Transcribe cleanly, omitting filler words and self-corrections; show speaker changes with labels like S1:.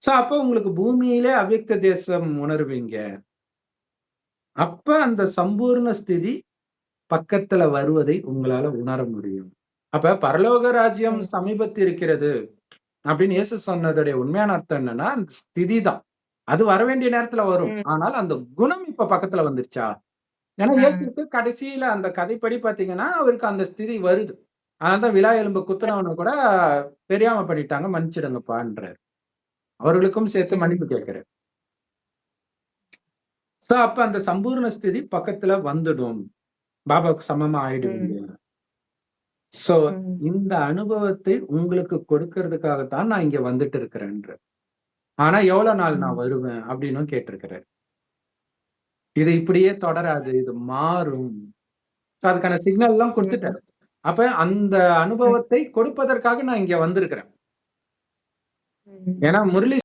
S1: So அப்ப உங்களுக்கு பூமியிலே அவ்யக்த தேசம் உணர்வீங்க. அப்ப அந்த சம்பூர்ண ஸ்திதி பக்கத்துல வருவதை உங்களால உணர முடியும். அப்ப பரலோக ராஜ்யம்
S2: ம்.
S1: சமீபத்திருக்கிறது அப்படின்னு இயேசு சொன்னதுடைய உண்மையான அர்த்தம் என்னன்னா, அந்த ஸ்திதி தான். அது வரவேண்டிய நேரத்துல வரும்.
S2: ம்.
S1: ஆனால் அந்த குணம் இப்ப பக்கத்துல வந்துருச்சா? ஏன்னா
S2: ஆ.
S1: இயேசுவுக்கு கடைசியில அந்த கதைப்படி பார்த்தீங்கன்னா, அவருக்கு அந்த ஸ்திதி வருது. அதனால தான் விலா எலும்பு குத்துனவன கூட தெரியாம பண்ணிட்டாங்க, மன்னிச்சிடுங்கப்பான்றாரு. அவர்களுக்கும் சேர்த்து மன்னிப்பு
S2: ம்.
S1: கேட்கிறாரு. சோ அப்ப அந்த சம்பூர்ண ஸ்திதி பக்கத்துல வந்துடும். பாபாவுக்கு சமமா ஆயிடுவீங்க.
S2: ம்.
S1: சோ
S2: ம்.
S1: இந்த அனுபவத்தை உங்களுக்கு கொடுக்கறதுக்காக தான் நான் இங்க வந்துட்டு இருக்கிறேன்றார். ஆனா எவ்வளவு நாள் நான்
S2: ம்.
S1: வருவேன் அப்படின்னும் கேட்டிருக்கிறாரு. இது இப்படியே தொடராது. இது மாறும். சோ அதுக்கான சிக்னல்லாம்
S2: ம்.
S1: குடுத்துட்டாரு. அப்ப அந்த
S2: ம்.
S1: அனுபவத்தை கொடுப்பதற்காக நான் இங்க வந்திருக்கிறேன்.
S2: ம்.
S1: ஏன்னா முரளி